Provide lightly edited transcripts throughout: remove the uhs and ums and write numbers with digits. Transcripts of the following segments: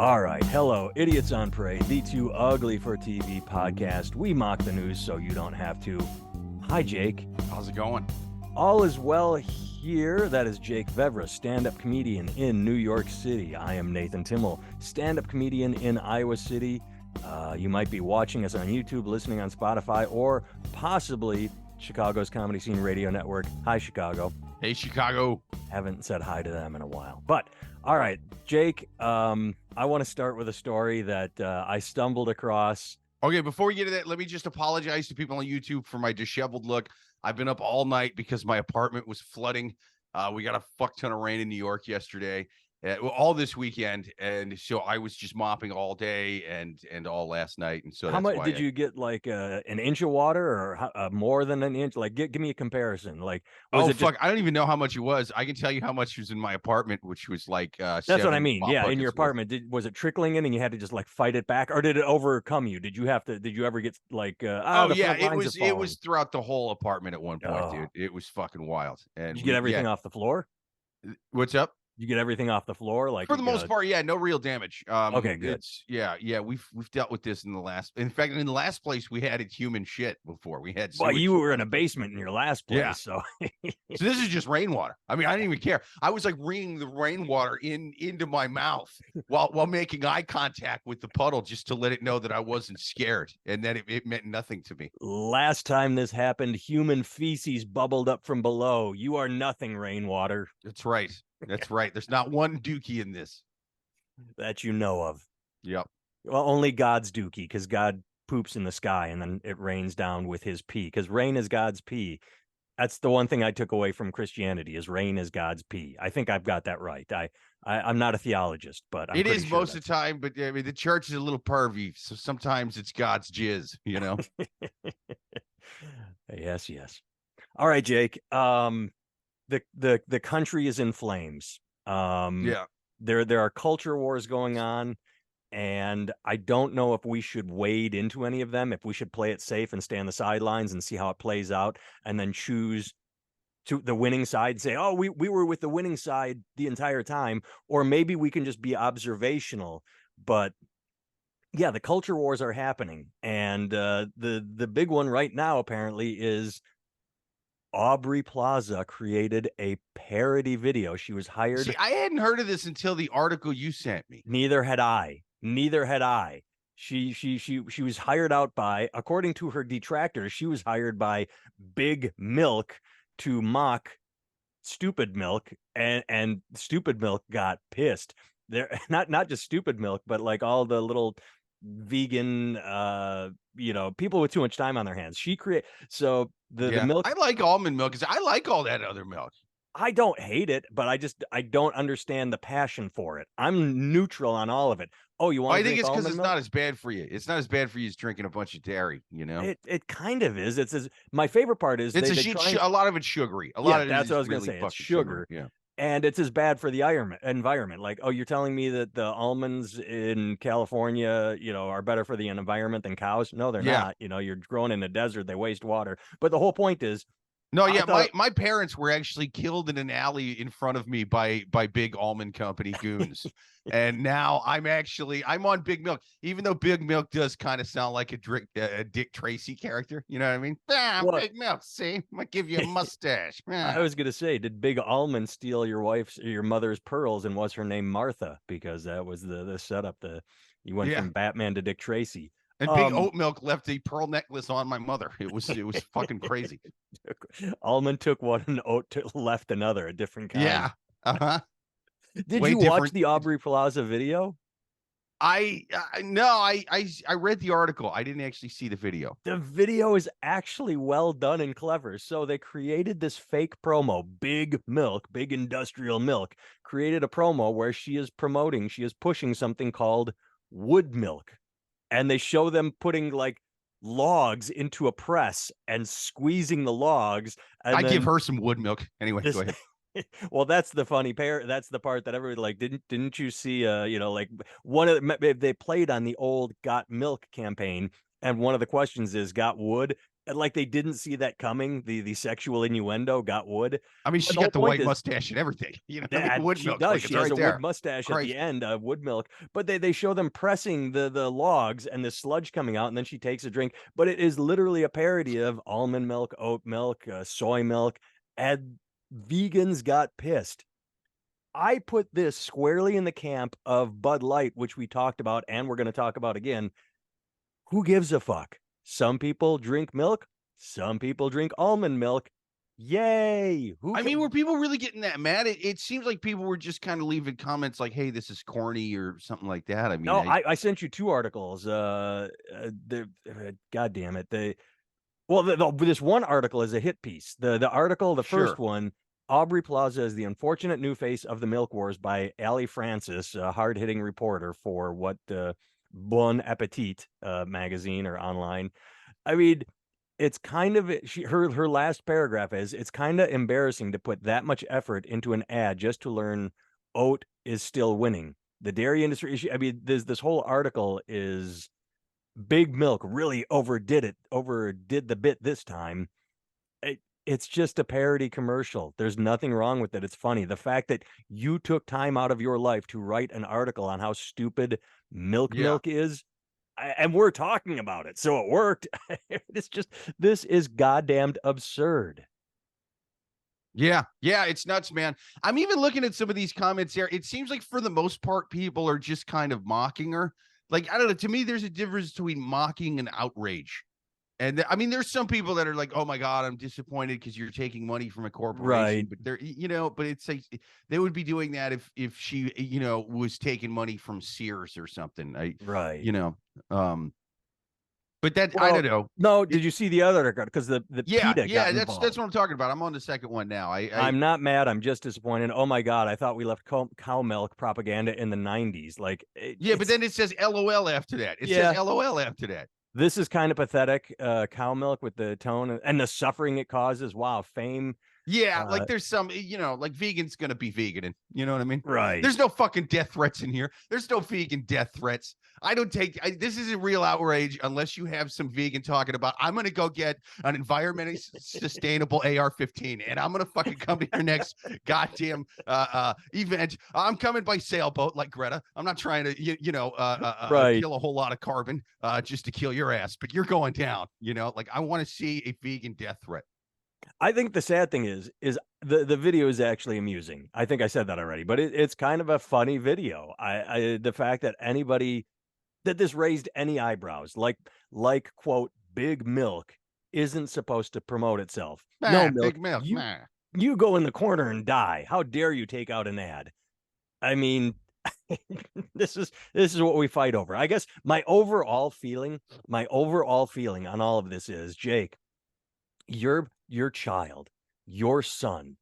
All right. Hello, Idiots on Parade, the Too Ugly for TV podcast. We mock the news so you don't have to. Hi, Jake. How's it going? All is well here. That is Jake Vevra, stand-up comedian in New York City. I am Nathan Timmel, stand-up comedian in Iowa City. You might be watching us on YouTube, listening on Spotify, or possibly Chicago's Comedy Scene Radio Network. Hi, Chicago. Hey, Chicago. Haven't said hi to them in a while. But, all right, Jake, I want to start with a story that I stumbled across. Okay, before we get to that, let me just apologize to people on YouTube for my disheveled look. I've been up all night because my apartment was flooding. We got a fuck ton of rain in New York yesterday, all this weekend, and so I was just mopping all day and all last night. And so how much did you get? Like an inch of water, or more than an inch? Like, give me a comparison. Like, was it fuck? I don't even know how much it was. I can tell you how much was in my apartment, which was like that's what I mean. Yeah, in your apartment, was it trickling in, and you had to just like fight it back, or did it overcome you? Did you ever get like? It was throughout the whole apartment at one point, dude. It was fucking wild. And did you get everything off the floor? What's up? You get everything off the floor, like for the most part, yeah, no real damage. Okay, good. We've dealt with this in the last place we had it human shit before. We had well, you were in a basement in your last place, so so this is just rainwater. I mean, I didn't even care. I was like wringing the rainwater into my mouth while making eye contact with the puddle just to let it know that I wasn't scared and that it meant nothing to me. Last time this happened, human feces bubbled up from below. You are nothing, rainwater. That's right. That's right. There's not one dookie in this that you know of. Yep. Well, only God's dookie, because God poops in the sky and then it rains down with his pee, because rain is God's pee. That's the one thing I took away from Christianity, is rain is God's pee. I think I've got that right. I'm not a theologist, but I'm it is sure most of the time. But I mean, the church is a little pervy, so sometimes it's God's jizz, you know. Yes. All right, Jake. The country is in flames. There are culture wars going on, and I don't know if we should wade into any of them, if we should play it safe and stay on the sidelines and see how it plays out, and then choose to the winning side, say, oh, we were with the winning side the entire time, or maybe we can just be observational. But yeah, the culture wars are happening, and the big one right now apparently is Aubrey Plaza created a parody video. She was hired. See, I hadn't heard of this until the article you sent me. Neither had I. She was hired out by, according to her detractors, she was hired by Big Milk to mock Stupid Milk, and Stupid Milk got pissed. They're not just Stupid Milk, but like all the little vegan people with too much time on their hands. The milk. I like almond milk because I like all that other milk. I don't hate it, but I don't understand the passion for it. I'm neutral on all of it. Oh, you want? I think it's because it's not as bad for you. It's not as bad for you as drinking a bunch of dairy. You know, it kind of is. My favorite part is a lot of it's sugary. That's what I was going to say. It's sugar. Yeah. And it's as bad for the environment. Like, oh, you're telling me that the almonds in California, are better for the environment than cows? No, they're not. You're growing in a desert. They waste water. But the whole point is, no, my parents were actually killed in an alley in front of me by big almond company goons. And now I'm on Big Milk, even though Big Milk does kind of sound like a Dick Tracy character. You know what I mean? Big Milk, see? Might give you a mustache. I was going to say, did Big Almond steal your mother's pearls, and was her name Martha? Because that was the setup. You went from Batman to Dick Tracy. And Big Oat Milk left a pearl necklace on my mother. It was fucking crazy. Almond took one and Oat left another, a different kind. Yeah. Uh-huh. Did you watch the Aubrey Plaza video? I read the article. I didn't actually see the video. The video is actually well done and clever. So they created this fake promo. Big Milk, Big Industrial Milk, created a promo where she is pushing something called Wood Milk. And they show them putting like logs into a press and squeezing the logs. And I give her some wood milk. Anyway, go ahead. Well, that's the funny pair. That's the part that everybody like. Didn't you see? Like one of they played on the old Got Milk campaign, and one of the questions is, got wood? And like they didn't see that coming. The sexual innuendo got wood. I mean, But she the whole got the point white is mustache and everything. You know, I mean, that wood she milk, does. like it's She has right a wood there. mustache at Christ. the end, wood milk. But they show them pressing the logs and the sludge coming out, and then she takes a drink. But it is literally a parody of almond milk, oat milk, soy milk, and vegans got pissed. I put this squarely in the camp of Bud Light, which we talked about and we're going to talk about again. Who gives a fuck? Some people drink milk, some people drink almond milk. Yay! I mean, were people really getting that mad? It seems like people were just kind of leaving comments like, "Hey, this is corny" or something like that. I mean, No, I sent you two articles. God damn it. This one article is a hit piece. The article, the first one, Aubrey Plaza is the unfortunate new face of the milk wars by Allie Francis, a hard-hitting reporter for what Bon Appetit magazine or online. I mean, it's kind of her last paragraph is it's kind of embarrassing to put that much effort into an ad just to learn oat is still winning. The dairy industry issue. I mean, this whole article is Big Milk really overdid the bit this time. It's just a parody commercial. There's nothing wrong with it. It's funny. The fact that you took time out of your life to write an article on how stupid milk is, and we're talking about it, so it worked. This is goddamned absurd. Yeah, it's nuts, man. I'm even looking at some of these comments here. It seems like for the most part, people are just kind of mocking her. Like, I don't know. To me, there's a difference between mocking and outrage. And I mean, there's some people that are like, "Oh my God, I'm disappointed because you're taking money from a corporation." Right. But they're, but it's like they would be doing that if she, was taking money from Sears or something. Right. But that I don't know. No, did you see the other? Because the PETA got that's involved. what I'm talking about. I'm on the second one now. I'm not mad. I'm just disappointed. Oh my God, I thought we left cow milk propaganda in the 90s. Like, but then it says LOL after that. It says LOL after that. This is kind of pathetic. Cow milk with the tone and the suffering it causes. Wow, fame. Yeah, like there's some, like vegan's gonna be vegan, and you know what I mean? Right. There's no fucking death threats in here. There's no vegan death threats. This isn't real outrage unless you have some vegan talking about, I'm gonna go get an environmentally sustainable AR-15, and I'm gonna fucking come to your next goddamn event. I'm coming by sailboat like Greta. I'm not trying to, kill a whole lot of carbon just to kill your ass, but you're going down. Like I want to see a vegan death threat. I think the sad thing is the video is actually amusing. I think I said that already, but it's kind of a funny video. The fact that this raised any eyebrows, like quote, Big Milk isn't supposed to promote itself. No, Big Milk. You go in the corner and die. How dare you take out an ad? I mean, this is what we fight over. I guess my overall feeling on all of this is, Jake, your child, your son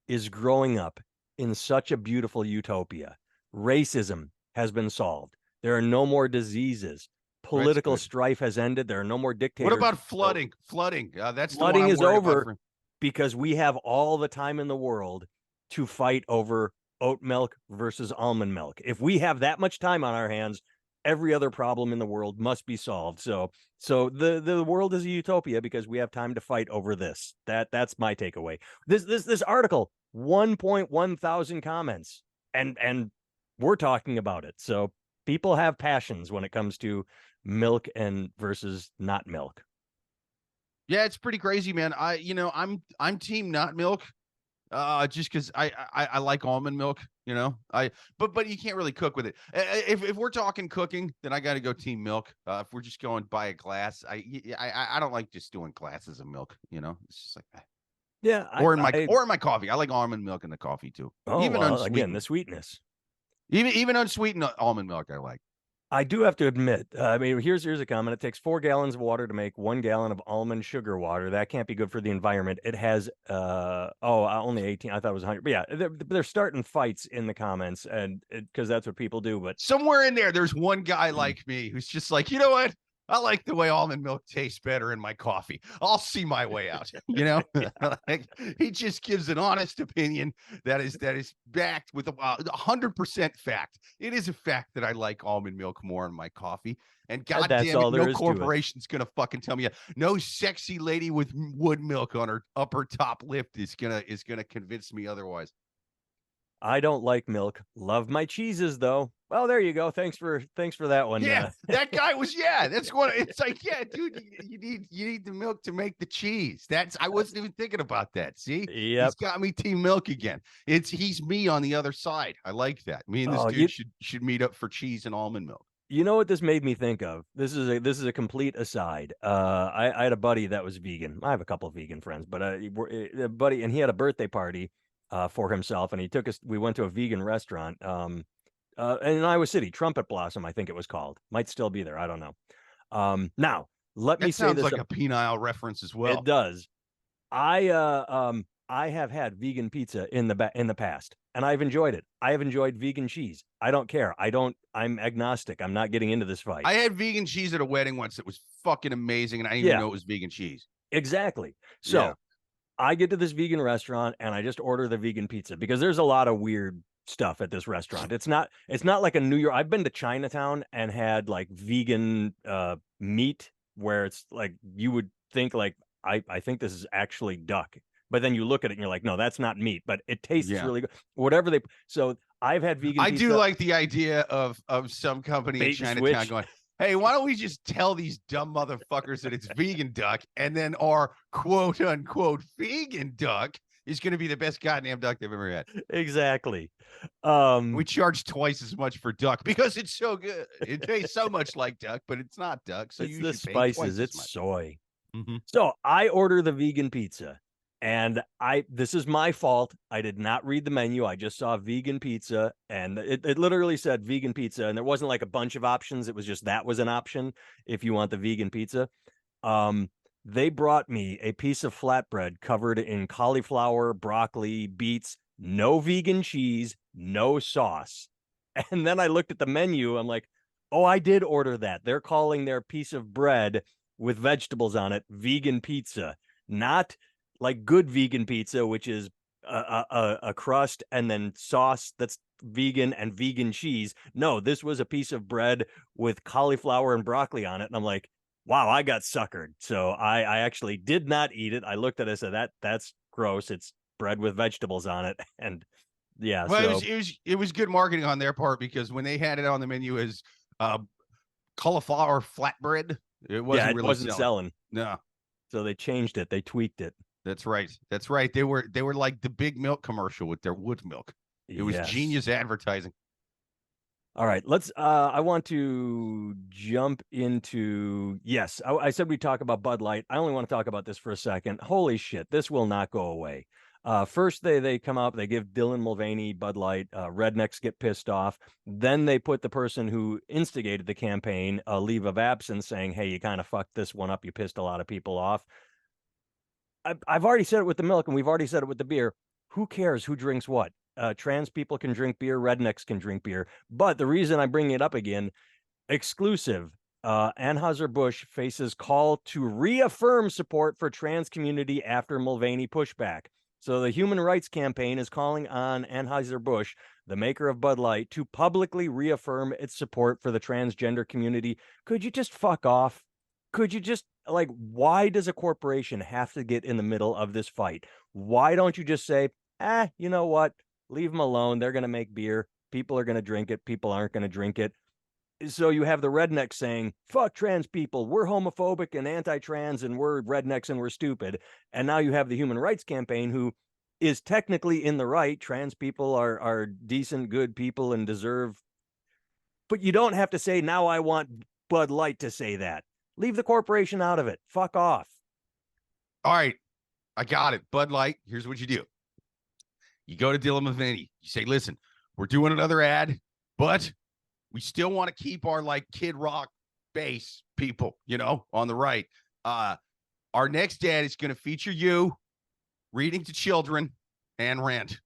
is growing up in such a beautiful utopia. Racism has been solved. There are no more diseases. Political strife has ended. There are no more dictators. What about flooding? Flooding. That's flooding the one I'm is over about. because we have all the time in the world to fight over oat milk versus almond milk. If we have that much time on our hands, every other problem in the world must be solved. So the world is a utopia because we have time to fight over this. That's my takeaway. This article, 1.1 thousand comments, and we're talking about it. So people have passions when it comes to milk and versus not milk. Yeah, it's pretty crazy, man. I'm team not milk. Just because I like almond milk, but you can't really cook with it. If we're talking cooking, then I got to go team milk. If we're just going by a glass, I don't like just doing glasses of milk. It's just like that. Yeah, or in my coffee. I like almond milk in the coffee too. Oh, even again, the sweetness. Even unsweetened almond milk, I like. I do have to admit, I mean, here's a comment. It takes 4 gallons of water to make 1 gallon of almond sugar water. That can't be good for the environment. It has, only 18. I thought it was 100. But yeah, they're starting fights in the comments, and because that's what people do. But somewhere in there's one guy like me who's just like, you know what? I like the way almond milk tastes better in my coffee. I'll see my way out. You know, like, he just gives an honest opinion that is backed with 100% fact. It is a fact that I like almond milk more in my coffee. And God That's damn it, all there no is to it. corporation's gonna fucking tell me no sexy lady with wood milk on her upper top lip is gonna convince me otherwise. I don't like milk. Love my cheeses though. Well, there you go. Thanks for that one. Yeah, that guy was. Yeah, that's what it's like. Yeah, dude, you need the milk to make the cheese. I wasn't even thinking about that. See, Yep. he's got me team milk again. He's me on the other side. I like that. Me and this dude should meet up for cheese and almond milk. You know what this made me think of? This is a complete aside. I had a buddy that was vegan. I have a couple of vegan friends, but a buddy, and he had a birthday party for himself, and he took us. We went to a vegan restaurant in Iowa City, Trumpet Blossom, I think it was called. Might still be there. I don't know. Now let me say this. Sounds like a penile reference as well. It does. I have had vegan pizza in the past, and I've enjoyed it. I have enjoyed vegan cheese. I don't care. I'm agnostic. I'm not getting into this fight. I had vegan cheese at a wedding once. It was fucking amazing, and I didn't even know it was vegan cheese. Exactly. So I get to this vegan restaurant and I just order the vegan pizza because there's a lot of weird stuff at this restaurant. It's not like a New York. I've been to Chinatown and had like vegan meat where it's like you would think like I think this is actually duck. But then you look at it and you're like, no, that's not meat, but it tastes really good. Whatever so I've had vegan pizza. I do like the idea of some company in Chinatown going, hey, why don't we just tell these dumb motherfuckers that it's vegan duck, and then our quote unquote vegan duck is going to be the best goddamn duck they've ever had. Exactly. We charge twice as much for duck because it's so good. It tastes so much like duck, but it's not duck. So it's the spices. It's soy. Mm-hmm. So I order the vegan pizza. And this is my fault. I did not read the menu. I just saw vegan pizza and it literally said vegan pizza. And there wasn't like a bunch of options. It was just, that was an option if you want the vegan pizza. They brought me a piece of flatbread covered in cauliflower, broccoli, beets, no vegan cheese, no sauce. And then I looked at the menu. I'm like, oh, I did order that. They're calling their piece of bread with vegetables on it vegan pizza, not like good vegan pizza, which is a crust and then sauce that's vegan and vegan cheese. No, this was a piece of bread with cauliflower and broccoli on it. And I'm like, wow, I got suckered. So I actually did not eat it. I looked at it and said, that's gross. It's bread with vegetables on it. And yeah. Well, it was good marketing on their part because when they had it on the menu as cauliflower flatbread, it wasn't selling. No. So they changed it. They tweaked it. That's right. That's right. They were like the big milk commercial with their wood milk. It was genius advertising. All right, let's I want to jump into I said we talk about Bud Light. I only want to talk about this for a second. Holy shit, this will not go away. First they come up, they give Dylan Mulvaney Bud Light, rednecks get pissed off. Then they put the person who instigated the campaign a leave of absence saying, hey, you kind of fucked this one up. You pissed a lot of people off. I've already said it with the milk and we've already said it with the beer. Who cares who drinks what? Trans people can drink beer, rednecks can drink beer. But the reason I'm bringing it up again, exclusive, Anheuser-Busch faces call to reaffirm support for trans community after Mulvaney pushback. So the Human Rights Campaign is calling on Anheuser-Busch, the maker of Bud Light, to publicly reaffirm its support for the transgender community. Could you just fuck off? Could you just, like, why does a corporation have to get in the middle of this fight? Why don't you just say, you know what? Leave them alone. They're going to make beer. People are going to drink it. People aren't going to drink it. So you have the rednecks saying, fuck trans people. We're homophobic and anti-trans and we're rednecks and we're stupid. And now you have the Human Rights Campaign who is technically in the right. Trans people are decent, good people and deserve. But you don't have to say, now I want Bud Light to say that. Leave the corporation out of it. Fuck off. All right. I got it. Bud Light. Here's what you do. You go to Dylan Mulvaney. You say, listen, we're doing another ad, but we still want to keep our like Kid Rock base people, on the right. Our next ad is going to feature you reading to children and rant.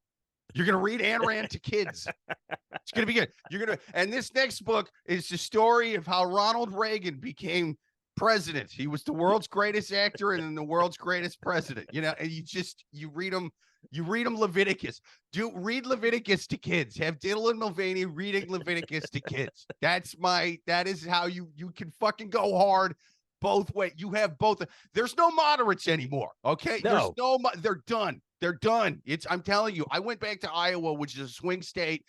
You're going to read and rant to kids. It's going to be good. And this next book is the story of how Ronald Reagan became president. He was the world's greatest actor and then the world's greatest president. And you read them Leviticus. Read Leviticus to kids. Have Dylan Mulvaney reading Leviticus to kids. That is how you can fucking go hard both ways. You have both. There's no moderates anymore. Okay. No. They're done. They're done. I'm telling you, I went back to Iowa, which is a swing state,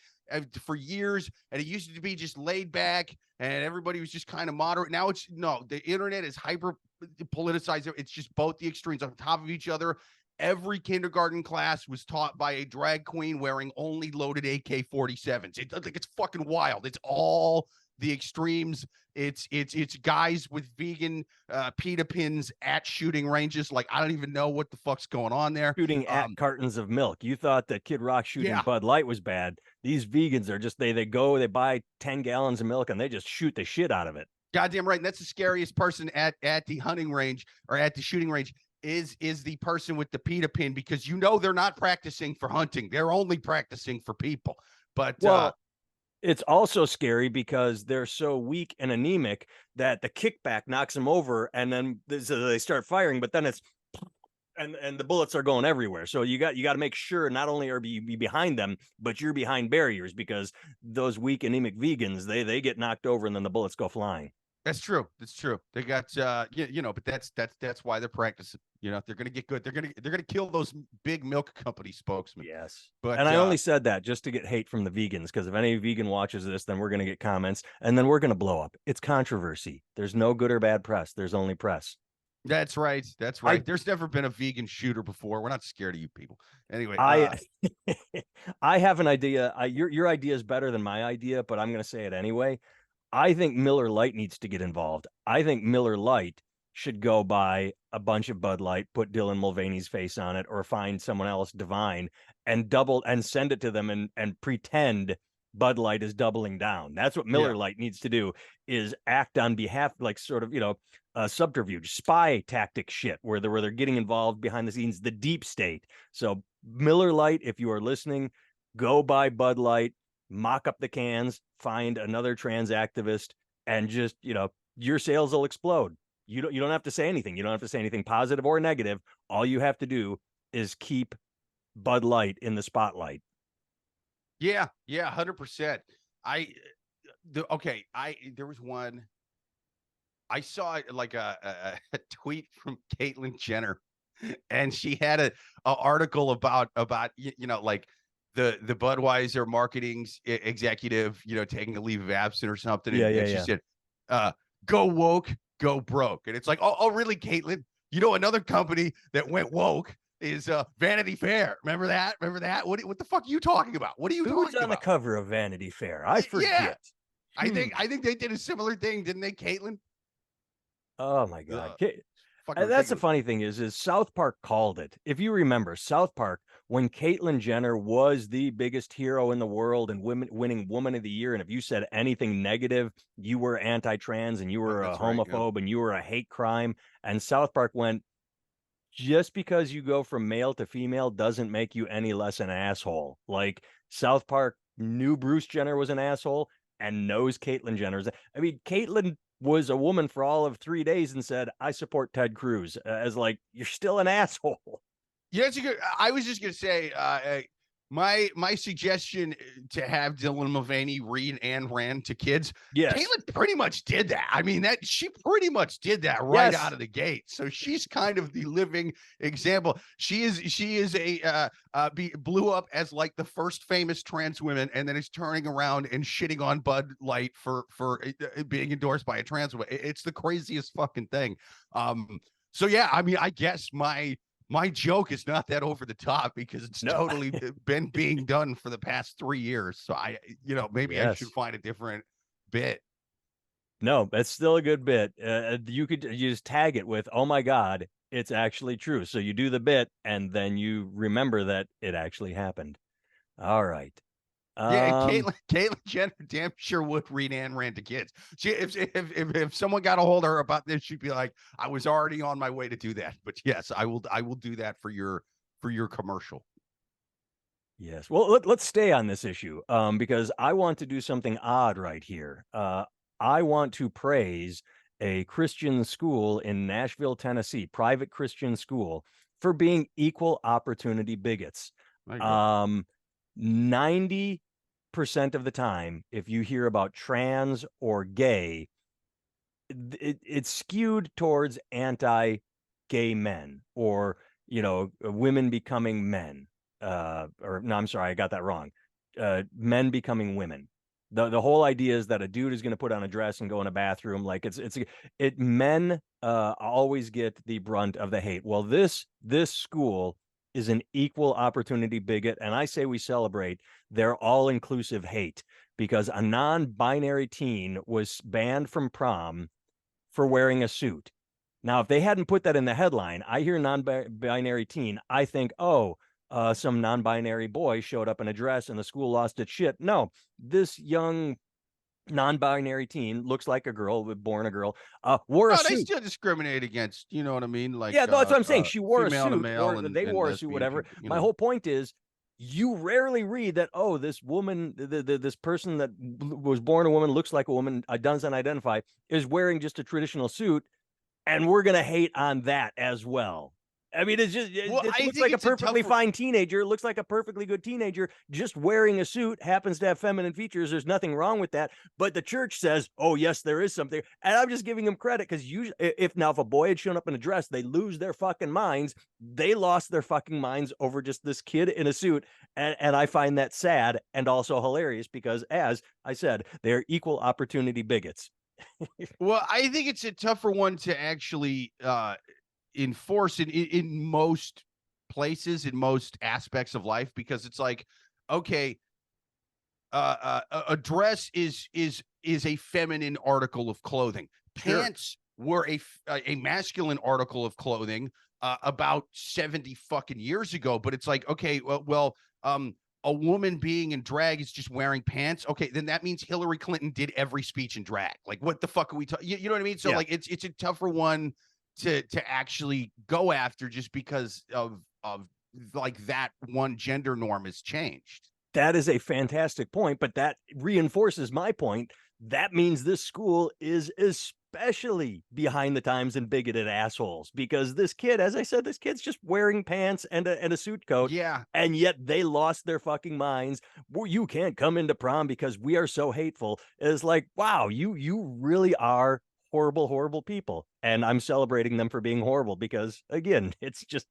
for years, and it used to be just laid back and everybody was just kind of moderate. Now the internet is hyper politicized. It's just both the extremes on top of each other. Every kindergarten class was taught by a drag queen wearing only loaded AK-47s. It's fucking wild. It's all the extremes. It's guys with vegan pita pins at shooting ranges. Like, I don't even know what the fuck's going on there. Shooting at cartons of milk. You thought that Kid Rock shooting Bud Light was bad. These vegans are just, they buy 10 gallons of milk and they just shoot the shit out of it. Goddamn right. And that's the scariest person at the hunting range or at the shooting range is the person with the pita pin, because they're not practicing for hunting. They're only practicing for people. But it's also scary because they're so weak and anemic that the kickback knocks them over, and then they start firing, but then it's and the bullets are going everywhere. So you got to make sure not only are you behind them, but you're behind barriers, because those weak anemic vegans, they get knocked over and then the bullets go flying. That's true. That's true. They got but that's why they're practicing. They're gonna get good. They're gonna kill those big milk company spokesmen. Yes. But I only said that just to get hate from the vegans, because if any vegan watches this, then we're gonna get comments and then we're gonna blow up. It's controversy. There's no good or bad press. There's only press. That's right. That's right. There's never been a vegan shooter before. We're not scared of you people. Anyway, I have an idea. Your idea is better than my idea, but I'm gonna say it anyway. I think Miller Lite needs to get involved. I think Miller Lite should go buy a bunch of Bud Light, put Dylan Mulvaney's face on it, or find someone else divine and send it to them and pretend Bud Light is doubling down. That's what Miller Lite needs to do, is act on behalf, like sort of, subterfuge, spy tactic shit, where they're getting involved behind the scenes, the deep state. So Miller Lite, if you are listening, go buy Bud Light, mock up the cans, find another trans activist, and just, your sales will explode. You don't have to say anything. You don't have to say anything positive or negative. All you have to do is keep Bud Light in the spotlight. Yeah, 100%. There was one. I saw like a tweet from Caitlyn Jenner, and she had an article about like the Budweiser marketing executive, taking a leave of absence or something. And she said, go woke, go broke. And it's like, oh, really, Caitlyn? Another company that went woke is Vanity Fair. Remember that? What the fuck are you talking about? What are you talking about? Who's on the cover of Vanity Fair? I forget. Yeah. I think they did a similar thing, didn't they, Caitlyn? Oh my God. That's the funny thing is South Park called it. If you remember, South Park, when Caitlyn Jenner was the biggest hero in the world and winning Woman of the Year, and if you said anything negative, you were anti-trans and you were a homophobe and you were a hate crime. And South Park went, just because you go from male to female doesn't make you any less an asshole. Like, South Park knew Bruce Jenner was an asshole and knows Caitlyn Jenner. I mean, Caitlyn was a woman for all of 3 days and said, I support Ted Cruz, as like, you're still an asshole. Yeah, I was just gonna say, my suggestion to have Dylan Mulvaney read Ayn Rand to kids. Yes. Caitlyn pretty much did that. I mean, she pretty much did that right out of the gate. So she's kind of the living example. She is blew up as like the first famous trans woman, and then is turning around and shitting on Bud Light for being endorsed by a trans woman. It's the craziest fucking thing. So yeah, I mean, I guess my joke is not that over the top, because it's totally been being done for the past 3 years. So maybe I should find a different bit. No, that's still a good bit. You just tag it with, oh my God, it's actually true. So you do the bit and then you remember that it actually happened. All right. Yeah, Caitlyn Jenner damn sure would read Ayn Rand to kids. If someone got a hold of her about this, she'd be like, I was already on my way to do that. But yes, I will do that for your commercial. Yes. Well, let's stay on this issue, because I want to do something odd right here. I want to praise a Christian school in Nashville, Tennessee, private Christian school, for being equal opportunity bigots. 90% of the time, if you hear about trans or gay, it's skewed towards anti-gay men, or women becoming men. Or no, I'm sorry, I got that wrong. Men becoming women. The whole idea is that a dude is going to put on a dress and go in a bathroom. Like men always get the brunt of the hate. Well, this school is an equal opportunity bigot, and I say we celebrate their all-inclusive hate, because a non-binary teen was banned from prom for wearing a suit. Now, if they hadn't put that in the headline, I hear non-binary teen, I think, some non-binary boy showed up in a dress and the school lost its shit. No, this young non-binary teen looks like a girl, born a girl, wore a suit. They still discriminate against, you know what I mean? Like, yeah, that's what I'm saying. She wore a suit, male they wore a suit, whatever. People, my whole point is, you rarely read that, this woman, this person that was born a woman, looks like a woman, doesn't identify, is wearing just a traditional suit, and we're going to hate on that as well. I mean, it looks like a perfectly fine teenager. It looks like a perfectly good teenager just wearing a suit, happens to have feminine features. There's nothing wrong with that. But the church says, oh, yes, there is something. And I'm just giving them credit, because usually, if a boy had shown up in a dress, they lose their fucking minds. They lost their fucking minds over just this kid in a suit. And I find that sad and also hilarious, because, as I said, they're equal opportunity bigots. Well, I think it's a tougher one to actually enforce in most places, in most aspects of life, because it's like, okay, a dress is a feminine article of clothing. Pants were a masculine article of clothing about 70 fucking years ago. But it's like, okay, a woman being in drag is just wearing pants. Okay, then that means Hillary Clinton did every speech in drag. Like, what the fuck are we talking? You know what I mean? So like, it's a tougher one to actually go after, just because of like that one gender norm has changed. That is a fantastic point, but that reinforces my point. That means this school is especially behind the times and bigoted assholes, because this kid, as I said, this kid's just wearing pants and a suit coat. Yeah. And yet they lost their fucking minds. Well, you can't come into prom because we are so hateful. It's like, wow, you really are horrible people, and I'm celebrating them for being horrible, because, again, it's just,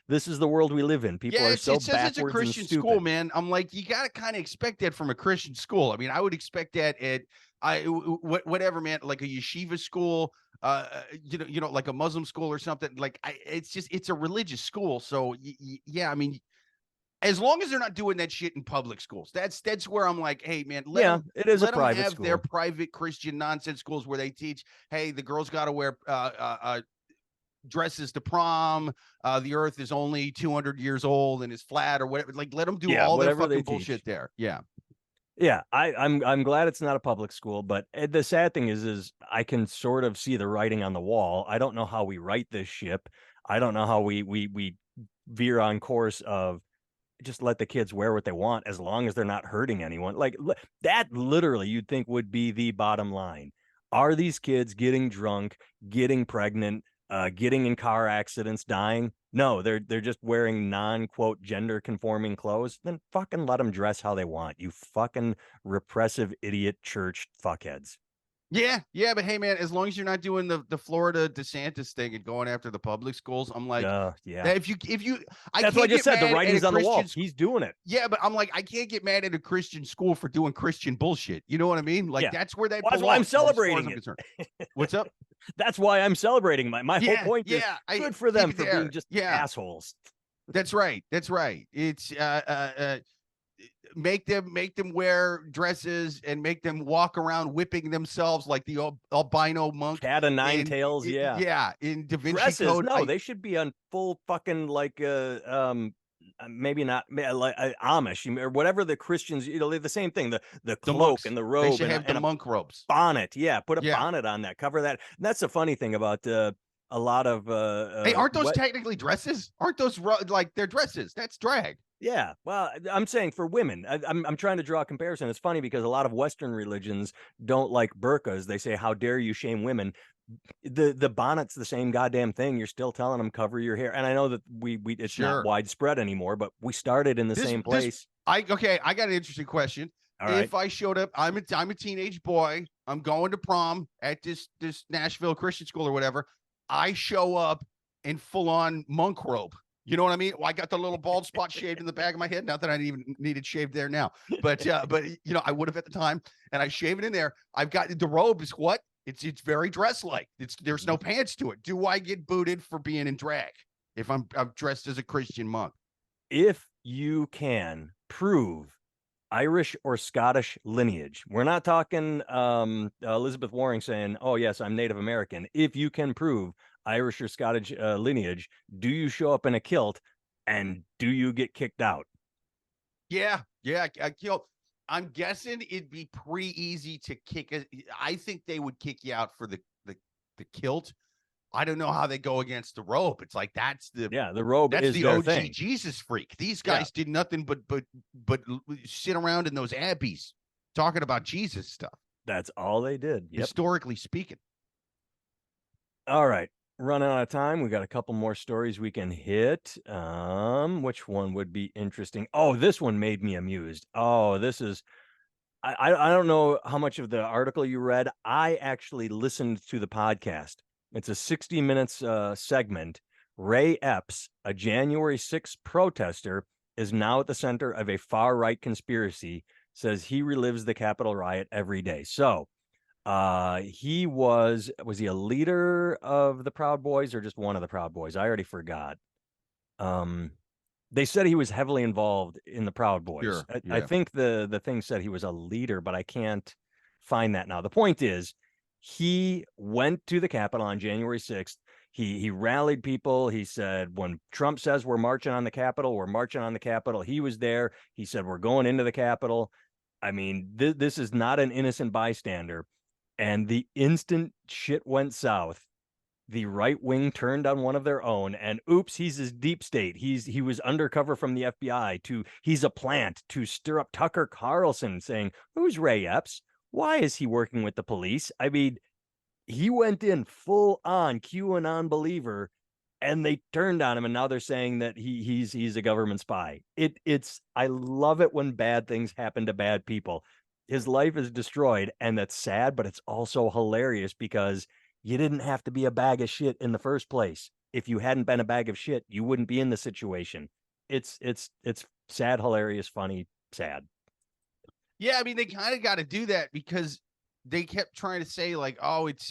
this is the world we live in. People are so backwards. It's a Christian school, man. I'm like, you got to kind of expect that from a Christian school. I mean, I would expect that at whatever, man, like a yeshiva school, like a Muslim school or something. Like, it's a religious school. So yeah, I mean, as long as they're not doing that shit in public schools, that's where I'm like, hey, man, let them have their private Christian nonsense schools where they teach, hey, the girls got to wear dresses to prom. The earth is only 200 years old and is flat, or whatever. Like, let them do all their fucking bullshit there. Yeah. Yeah, I'm glad it's not a public school, but the sad thing is I can sort of see the writing on the wall. I don't know how we right this ship. I don't know how we veer on course of just let the kids wear what they want, as long as they're not hurting anyone. Like, that literally you'd think would be the bottom line. Are these kids getting drunk, getting pregnant, getting in car accidents, dying? No, they're just wearing non-quote gender conforming clothes. Then fucking let them dress how they want, you fucking repressive idiot church fuckheads. Yeah, but hey, man, as long as you're not doing the Florida DeSantis thing and going after the public schools, I'm like, if you, that's what I just said. The writing's on the wall. He's doing it. Yeah, but I'm like, I can't get mad at a Christian school for doing Christian bullshit. You know what I mean? Like, that's where that's why I'm celebrating it. What's up? That's why I'm celebrating. My whole point is good for them for being just assholes. That's right. It's make them wear dresses and make them walk around whipping themselves like the albino monk. Cat of nine tails. In Da Vinci dresses, Code. No, they should be on full fucking like maybe not like Amish or whatever the Christians, they're the same thing. The cloak and the robe. They should have the monk robes. Bonnet. Yeah, put a bonnet on that. Cover that. And that's the funny thing about a lot of Hey, aren't those technically dresses? Aren't those like they're dresses? That's drag. Yeah, well, I'm saying for women, I'm trying to draw a comparison. It's funny because a lot of Western religions don't like burqas. They say, "How dare you shame women?" The bonnet's the same goddamn thing. You're still telling them cover your hair, and I know that we it's not widespread anymore, but we started in the same place. I got an interesting question. All right. If I showed up, I'm a teenage boy. I'm going to prom at this Nashville Christian school or whatever. I show up in full on monk robe. You know what I mean? Well, I got the little bald spot shaved in the back of my head. Not that I even needed shaved there now, but you know, I would have at the time. And I shave it in there. I've got the robe is what? It's very dress like. There's no pants to it. Do I get booted for being in drag if I'm dressed as a Christian monk? If you can prove Irish or Scottish lineage, we're not talking Elizabeth Warren saying, "Oh yes, I'm Native American." If you can prove Irish or Scottish lineage, do you show up in a kilt and do you get kicked out? Yeah, I'm guessing it'd be pretty easy to kick. I think they would kick you out for the kilt. I don't know how they go against the robe. It's like the robe that's is the their OG thing. Jesus freak. These guys did nothing but sit around in those abbeys talking about Jesus stuff. That's all they did. Yep. Historically speaking. All right. Running out of time. We got a couple more stories we can hit. Which one would be interesting? Oh, this one made me amused. Oh, this is I don't know how much of the article you read. I actually listened to the podcast. It's a 60 minutes segment. Ray Epps, a January 6th protester, is now at the center of a far-right conspiracy, says he relives the Capitol riot every day. So he was he a leader of the Proud Boys or just one of the Proud Boys? I already forgot. They said he was heavily involved in the Proud Boys. Sure, I think the thing said he was a leader, but I can't find that now. The point is, he went to the Capitol on January 6th. He rallied people. He said, when Trump says we're marching on the Capitol, we're marching on the Capitol. He was there. He said, we're going into the Capitol. I mean, this is not an innocent bystander. And the instant shit went south, the right wing turned on one of their own, and oops, he's his deep state. He was undercover from the FBI he's a plant to stir up Tucker Carlson, saying, who's Ray Epps? Why is he working with the police? I mean, he went in full on QAnon believer, and they turned on him, and now they're saying that he's a government spy. I love it when bad things happen to bad people. His life is destroyed, and that's sad, but it's also hilarious because you didn't have to be a bag of shit in the first place. If you hadn't been a bag of shit, you wouldn't be in the situation. It's sad, hilarious, funny, sad. Yeah, I mean, they kind of got to do that because they kept trying to say like, oh, it's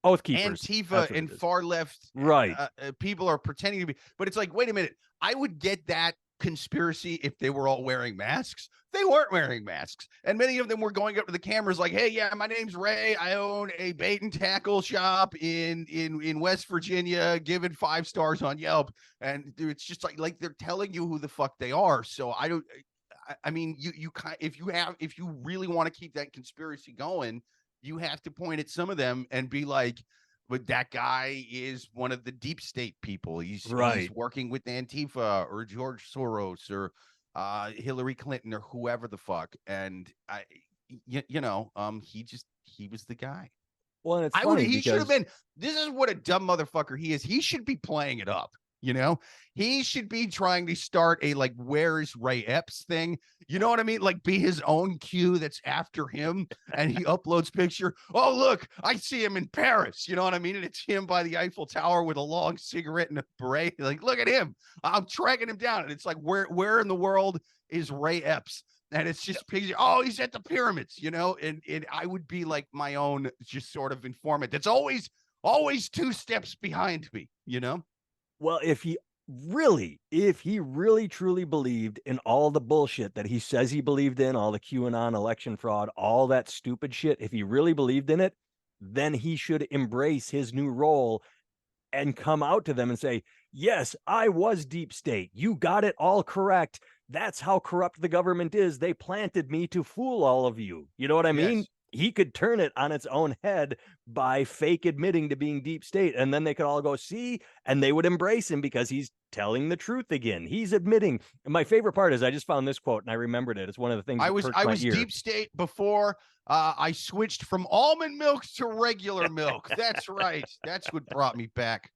Oath keepers, Antifa and far left right people are pretending to be, but it's like, wait a minute, I would get that conspiracy if they were all wearing masks. They weren't wearing masks, and many of them were going up to the cameras like, hey, yeah, my name's Ray, I own a bait and tackle shop in West Virginia, given 5 stars on Yelp. And dude, it's just like they're telling you who the fuck they are. So I mean, you if you really want to keep that conspiracy going, you have to point at some of them and be like, but that guy is one of the deep state people. He's working with Antifa or George Soros or Hillary Clinton or whoever the fuck. And he was the guy. Well, and it's funny he should have been. This is what a dumb motherfucker he is. He should be playing it up. You know, he should be trying to start a like, where is Ray Epps thing? You know what I mean? Like, be his own Q that's after him. And he uploads picture. Oh, look, I see him in Paris. You know what I mean? And it's him by the Eiffel Tower with a long cigarette and a beret. Like, look at him. I'm tracking him down. And it's like, where in the world is Ray Epps? And it's just picture. Oh, he's at the pyramids, you know? And I would be like my own just sort of informant. That's always 2 steps behind me, you know? Well, if he really truly believed in all the bullshit that he says he believed in, all the QAnon election fraud, all that stupid shit, if he really believed in it, then he should embrace his new role and come out to them and say, yes, I was deep state. You got it all correct. That's how corrupt the government is. They planted me to fool all of you. You know what I mean? he could turn it on its own head by fake admitting to being deep state. And then they could all go, see, and they would embrace him because he's telling the truth again. He's admitting. And my favorite part is I just found this quote and I remembered it. It's one of the things I that was perked my ear. deep state before I switched from almond milk to regular milk. That's right. That's what brought me back.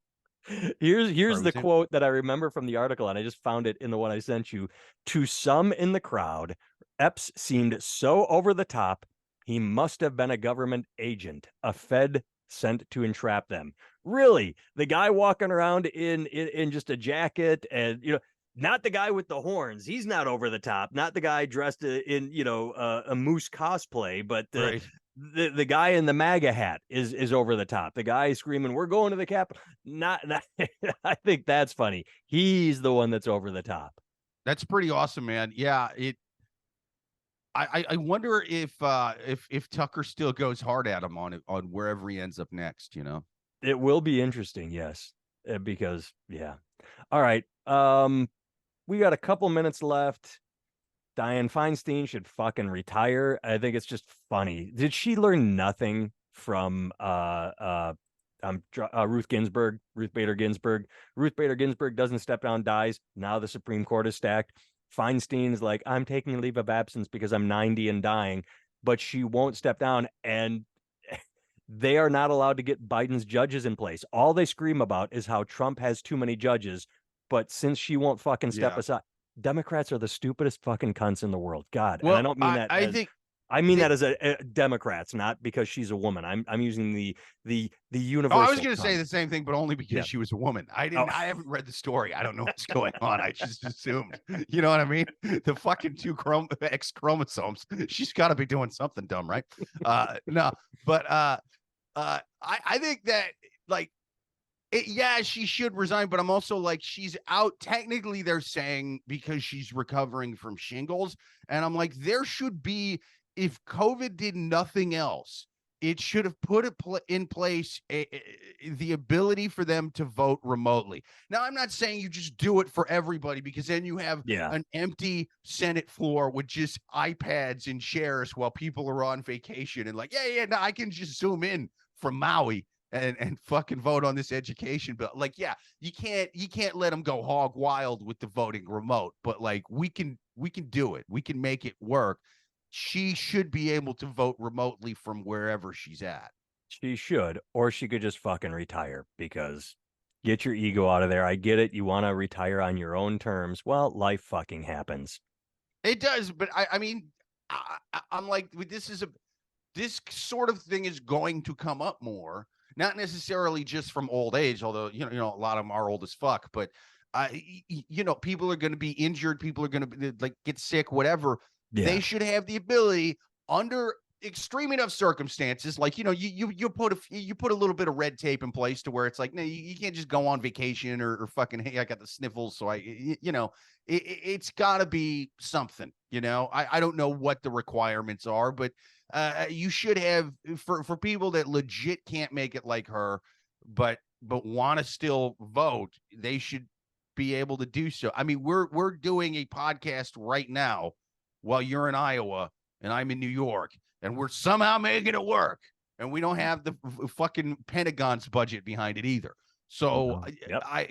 Here's the quote that I remember from the article, and I just found it in the one I sent you. To some in the crowd, Epps seemed so over the top, he must have been a government agent, a Fed sent to entrap them. Really, the guy walking around in just a jacket, and not the guy with the horns. He's not over the top. Not the guy dressed in a moose cosplay, but right. the guy in the MAGA hat is over the top. The guy screaming, "We're going to the Capitol." Not I think that's funny. He's the one that's over the top. That's pretty awesome, man. Yeah, I wonder if Tucker still goes hard at him on wherever he ends up next. It will be interesting, yes, because yeah. All right, we got a couple minutes left. Dianne Feinstein should fucking retire. I think it's just funny. Did she learn nothing from Ruth Bader Ginsburg? Ruth Bader Ginsburg doesn't step down, dies. Now the Supreme Court is stacked. Feinstein's like, I'm taking a leave of absence because I'm 90 and dying, but she won't step down. And they are not allowed to get Biden's judges in place. All they scream about is how Trump has too many judges. But since she won't fucking step aside, Democrats are the stupidest fucking cunts in the world. God. Well, and I don't mean that. I mean that as a Democrats, not because she's a woman. I'm using the universal. I was going to say the same thing, but only because she was a woman. I haven't read the story. I don't know what's going on. I just assumed. You know what I mean? The fucking two X chromosomes. She's got to be doing something dumb, right? No, but I think that like. She should resign, but I'm also like, she's out. Technically, they're saying because she's recovering from shingles. And I'm like, there should be, if COVID did nothing else, it should have put in place the ability for them to vote remotely. Now, I'm not saying you just do it for everybody, because then you have an empty Senate floor with just iPads and chairs while people are on vacation and like, no, I can just zoom in from Maui and fucking vote on this education bill. Like, you can't let them go hog wild with the voting remote, but like we can do it. We can make it work. She should be able to vote remotely from wherever she's at. She should, or she could just fucking retire, because get your ego out of there. I get it. You want to retire on your own terms. Well, life fucking happens. It does. But I mean, I'm like, this sort of thing is going to come up more. Not necessarily just from old age, although, a lot of them are old as fuck, but, people are going to be injured. People are going to like get sick, whatever. Yeah. They should have the ability under extreme enough circumstances. Like, you put a little bit of red tape in place to where it's like, no, you can't just go on vacation or fucking, hey, I got the sniffles. So it's gotta be something, I don't know what the requirements are, but you should have for people that legit can't make it like her, but want to still vote. They should be able to do so. I mean, we're doing a podcast right now while you're in Iowa and I'm in New York, and we're somehow making it work. And we don't have the fucking Pentagon's budget behind it either. So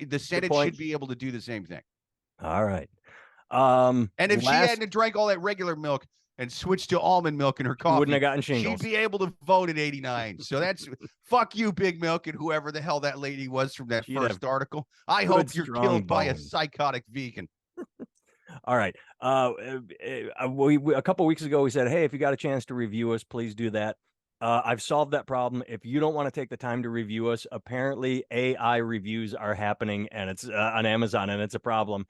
the Senate should be able to do the same thing. All right. And if she hadn't drank all that regular milk and switched to almond milk in her coffee, wouldn't have gotten shingles. She'd be able to vote at 89. So that's fuck you, Big Milk, and whoever the hell that lady was from that first article. I hope you're killed by a psychotic vegan. All right. A couple weeks ago, we said, hey, if you got a chance to review us, please do that. I've solved that problem. If you don't want to take the time to review us, apparently AI reviews are happening, and it's on Amazon, and it's a problem.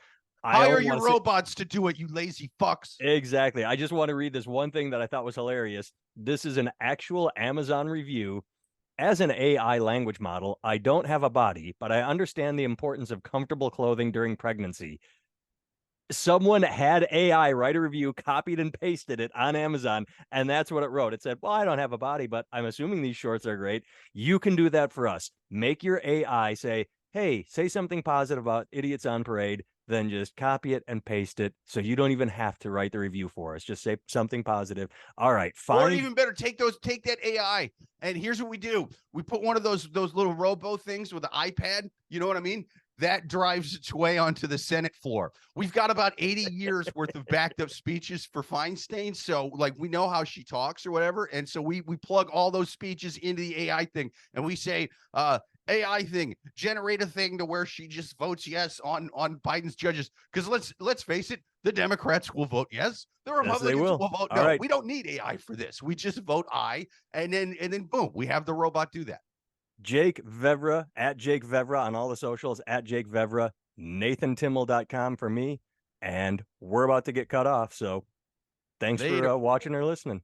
Hire your robots to do it, you lazy fucks. Exactly. I just want to read this one thing that I thought was hilarious. This is an actual Amazon review. As an AI language model, I don't have a body, but I understand the importance of comfortable clothing during pregnancy. Someone had AI write a review, copied and pasted it on Amazon, and that's what it wrote. It said, well, I don't have a body, but I'm assuming these shorts are great. You can do that for us. Make your AI say, hey, say something positive about Idiots on Parade. then just copy it and paste it. So you don't even have to write the review for us. Just say something positive. All right. Or even better, take that AI. And here's what we do. We put one of those little robo things with an iPad. You know what I mean? That drives its way onto the Senate floor. We've got about 80 years worth of backed up speeches for Feinstein. So like we know how she talks or whatever. And so we plug all those speeches into the AI thing and we say, AI thing, generate a thing to where she just votes yes on Biden's judges. Because let's face it, the Democrats will vote yes, the Republicans will vote no. Right. We don't need AI for this. We just vote I, and then boom, we have the robot do that. Jake Vevra at Jake Vevra on all the socials at Jake Vevra, NathanTimmel.com for me, and we're about to get cut off. So thanks for watching or listening.